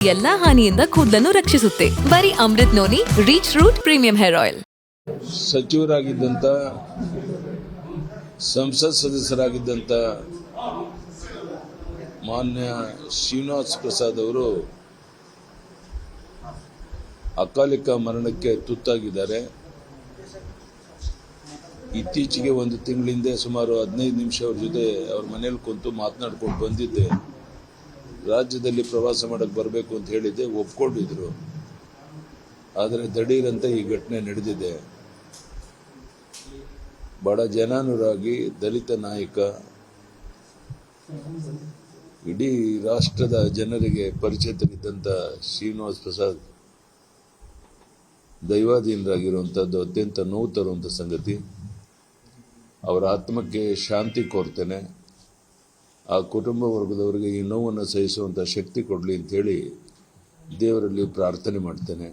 ಎಲ್ಲಾ ಹಾನಿಯಿಂದ ಕೂದಲನ್ನು ರಕ್ಷಿಸುತ್ತೆ. ಬರೀ Amrut noni reach root premium hair oil. ಸಚಿವರಾಗಿದ್ದಂಥ ಸಂಸತ್ ಸದಸ್ಯರಾಗಿದ್ದಂಥ ಮಾನ್ಯ ಶ್ರೀನಿವಾಸ್ ಪ್ರಸಾದ್ ಅವರು ಅಕಾಲಿಕ ಮರಣಕ್ಕೆ ತುತ್ತಾಗಿದ್ದಾರೆ. ಇತ್ತೀಚೆಗೆ ಒಂದು ತಿಂಗಳಿಂದ ಸುಮಾರು 15 ನಿಮಿಷ ಅವ್ರ ಜೊತೆ ಅವ್ರ ಮನೇಲಿ ಕುಂತು ಮಾತನಾಡ್ಕೊಂಡು ಬಂದಿದ್ದೆ. ರಾಜ್ಯದಲ್ಲಿ ಪ್ರವಾಸ ಮಾಡಕ್ಕೆ ಬರಬೇಕು ಅಂತ ಹೇಳಿದ್ದೆ, ಒಪ್ಕೊಂಡಿದ್ರು. ಆದರೆ ದಿಢೀರಂತ ಈ ಘಟನೆ ನಡೆದಿದೆ. ಬಡ ಜನಾನುರಾಗಿ ದಲಿತ ನಾಯಕ, ಇಡೀ ರಾಷ್ಟ್ರದ ಜನರಿಗೆ ಪರಿಚಿತರಿದ್ದಂಥ ಶ್ರೀನಿವಾಸ್ ಪ್ರಸಾದ್ ದೈವಾಧೀನರಾಗಿರುವಂಥದ್ದು ಅತ್ಯಂತ ನೋವು ತರುವಂಥ ಸಂಗತಿ. ಅವರ ಆತ್ಮಕ್ಕೆ ಶಾಂತಿ ಕೋರ್ತೇನೆ. ಆ ಕುಟುಂಬ ವರ್ಗದವರಿಗೆ ಈ ನೋವನ್ನು ಸಹಿಸುವಂಥ ಶಕ್ತಿ ಕೊಡಲಿ ಅಂತೇಳಿ ದೇವರಲ್ಲಿ ಪ್ರಾರ್ಥನೆ ಮಾಡ್ತೇನೆ.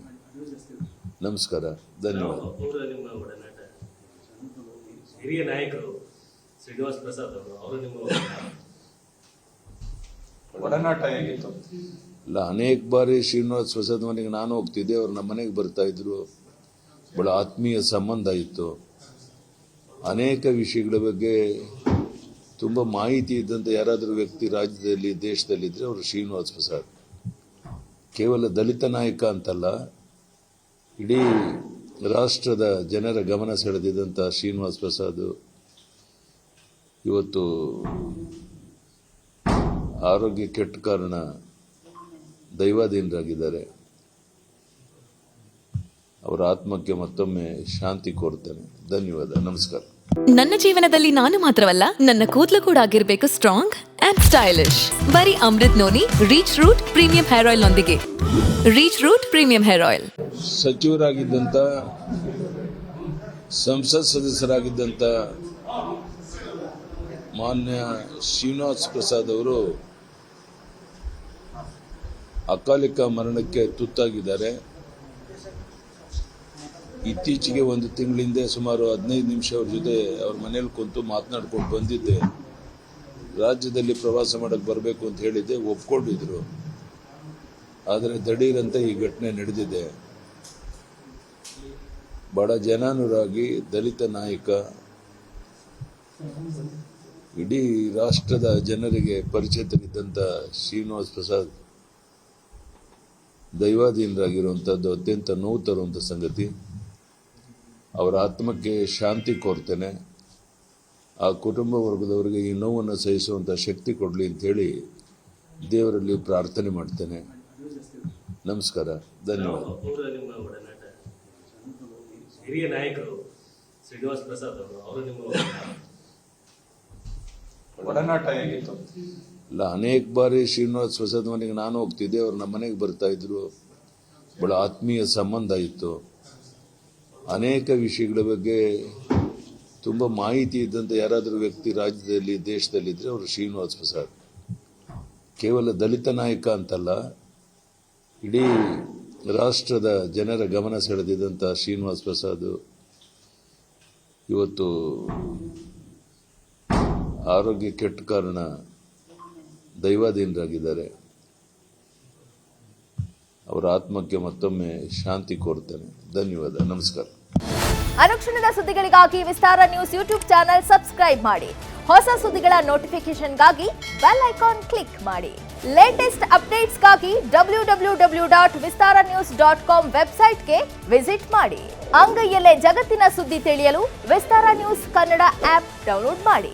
ನಮಸ್ಕಾರ, ಧನ್ಯವಾದ. ಹಿರಿಯ ನಾಯಕರು ಶ್ರೀನಿವಾಸ್ ಪ್ರಸಾದ್ ಅವರು ನಿಮ್ಮ ಒಡನಾಟ ಹೇಗಿತ್ತು? ಇಲ್ಲ, ಅನೇಕ ಬಾರಿ ಶ್ರೀನಿವಾಸ್ ಪ್ರಸಾದ್ ಮನೆಗೆ ನಾನು ಹೋಗ್ತಿದ್ದೆ, ಅವ್ರು ನಮ್ಮ ಮನೆಗೆ ಬರ್ತಾ ಇದ್ರು. ಬಹಳ ಆತ್ಮೀಯ ಸಂಬಂಧ ಇತ್ತು. ಅನೇಕ ವಿಷಯಗಳ ಬಗ್ಗೆ ತುಂಬ ಮಾಹಿತಿ ಇದ್ದಂಥ ಯಾರಾದರೂ ವ್ಯಕ್ತಿ ರಾಜ್ಯದಲ್ಲಿ ದೇಶದಲ್ಲಿದ್ದರೆ ಅವರು ಶ್ರೀನಿವಾಸ್ ಪ್ರಸಾದ್. ಕೇವಲ ದಲಿತ ನಾಯಕ ಅಂತಲ್ಲ, ಇಡೀ ರಾಷ್ಟ್ರದ ಜನರ ಗಮನ ಸೆಳೆದಿದ್ದಂಥ ಶ್ರೀನಿವಾಸ್ ಪ್ರಸಾದ್ ಇವತ್ತು ಆರೋಗ್ಯ ಕೆಟ್ಟ ಕಾರಣ ದೈವಾಧೀನರಾಗಿದ್ದಾರೆ. ಅವರ ಆತ್ಮಕ್ಕೆ ಮತ್ತೊಮ್ಮೆ ಶಾಂತಿ ಕೋರ್ತೇನೆ. ಧನ್ಯವಾದ, ನಮಸ್ಕಾರ. ನನ್ನ ಜೀವನದಲ್ಲಿ ನಾನು ಮಾತ್ರವಲ್ಲ, ನನ್ನ ಕೂದಲು ಕೂಡ ಆಗಿರ್ಬೇಕು ಸ್ಟ್ರಾಂಗ್ ಅಂಡ್ ಸ್ಟೈಲಿಶ್. ಬರೀ Amrut noni reach root premium hair oil ನೊಂದಿಗೆ. Reach root premium hair oil. ಸಚಿವರಾಗಿದ್ದಂಥ ಸಂಸತ್ ಸದಸ್ಯರಾಗಿದ್ದಂಥ ಮಾನ್ಯ ಶ್ರೀನಿವಾಸ್ ಪ್ರಸಾದ್ ಅವರು ಅಕಾಲಿಕ ಮರಣಕ್ಕೆ ತುತ್ತಾಗಿದ್ದಾರೆ. ಇತ್ತೀಚೆಗೆ ಒಂದು ತಿಂಗಳಿಂದ ಸುಮಾರು 15 ನಿಮಿಷ ಅವ್ರ ಜೊತೆ ಅವ್ರ ಮನೇಲಿ ಕುಂತು ಮಾತನಾಡ್ಕೊಂಡು ಬಂದಿದ್ದೆ. ರಾಜ್ಯದಲ್ಲಿ ಪ್ರವಾಸ ಮಾಡಕ್ಕೆ ಬರಬೇಕು ಅಂತ ಹೇಳಿದ್ದೆ, ಒಪ್ಕೊಂಡಿದ್ರು. ಆದರೆ ದಿಢೀರಂತ ಈ ಘಟನೆ ನಡೆದಿದೆ. ಬಡ ಜನಾನುರಾಗಿ ದಲಿತ ನಾಯಕ, ಇಡೀ ರಾಷ್ಟ್ರದ ಜನರಿಗೆ ಪರಿಚಿತರಿದ್ದಂಥ ಶ್ರೀನಿವಾಸ್ ಪ್ರಸಾದ್ ದೈವಾಧೀನರಾಗಿರುವಂಥದ್ದು ಅತ್ಯಂತ ನೋವು ತರುವಂಥ ಸಂಗತಿ. ಅವರ ಆತ್ಮಕ್ಕೆ ಶಾಂತಿ ಕೋರ್ತೇನೆ. ಆ ಕುಟುಂಬ ವರ್ಗದವರಿಗೆ ಈ ನೋವನ್ನು ಸಹಿಸುವಂಥ ಶಕ್ತಿ ಕೊಡಲಿ ಅಂತೇಳಿ ದೇವರಲ್ಲಿ ಪ್ರಾರ್ಥನೆ ಮಾಡ್ತೇನೆ. ನಮಸ್ಕಾರ, ಧನ್ಯವಾದ. ನಿಮ್ಮ ಒಡನಾಟ ಹಿರಿಯ ನಾಯಕರು ಶ್ರೀನಿವಾಸ್ ಪ್ರಸಾದ್ ಅವರು ನಿಮ್ಮ ಒಡನಾಟ ಹೇಗಿತ್ತು? ಇಲ್ಲ, ಅನೇಕ ಬಾರಿ ಶ್ರೀನಿವಾಸ್ ಪ್ರಸಾದ್ ಮನೆಗೆ ನಾನು ಹೋಗ್ತಿದ್ದೆ, ಅವ್ರು ನಮ್ಮ ಮನೆಗೆ ಬರ್ತಾ ಇದ್ರು. ಬಹಳ ಆತ್ಮೀಯ ಸಂಬಂಧ ಇತ್ತು. ಅನೇಕ ವಿಷಯಗಳ ಬಗ್ಗೆ ತುಂಬ ಮಾಹಿತಿ ಇದ್ದಂಥ ಯಾರಾದರೂ ವ್ಯಕ್ತಿ ರಾಜ್ಯದಲ್ಲಿ ದೇಶದಲ್ಲಿದ್ದರೆ ಅವರು ಶ್ರೀನಿವಾಸ್ ಪ್ರಸಾದ್. ಕೇವಲ ದಲಿತ ನಾಯಕ ಅಂತಲ್ಲ, ಇಡೀ ರಾಷ್ಟ್ರದ ಜನರ ಗಮನ ಸೆಳೆದಿದ್ದಂಥ ಶ್ರೀನಿವಾಸ್ ಪ್ರಸಾದ್ ಇವತ್ತು ಆರೋಗ್ಯ ಕೆಟ್ಟ ಕಾರಣ ದೈವಾಧೀನರಾಗಿದ್ದಾರೆ. ಅವರ ಆತ್ಮಕ್ಕೆ ಮತ್ತೊಮ್ಮೆ ಶಾಂತಿ ಕೋರ್ತೇನೆ. ಧನ್ಯವಾದ, ನಮಸ್ಕಾರ. ಅನುಕ್ಷಣದ ಸುದ್ದಿಗಳಿಗಾಗಿ ವಿಸ್ತಾರ ನ್ಯೂಸ್ ಯೂಟ್ಯೂಬ್ ಚಾನೆಲ್ ಸಬ್ಸ್ಕ್ರೈಬ್ ಮಾಡಿ. ಹೊಸ ಸುದ್ದಿಗಳ ನೋಟಿಫಿಕೇಶನ್ಗಾಗಿ ಬೆಲ್ ಐಕಾನ್ ಕ್ಲಿಕ್ ಮಾಡಿ. ಲೇಟೆಸ್ಟ್ ಅಪ್ಡೇಟ್ಸ್ಗಾಗಿ www.vistaranews.com ವೆಬ್ಸೈಟ್ಗೆ ವಿಸಿಟ್ ಮಾಡಿ. ಅಂಗೈಯಲ್ಲೇ ಜಗತ್ತಿನ ಸುದ್ದಿ ತಿಳಿಯಲು ವಿಸ್ತಾರ ನ್ಯೂಸ್ ಕನ್ನಡ ಆಪ್ ಡೌನ್ಲೋಡ್ ಮಾಡಿ.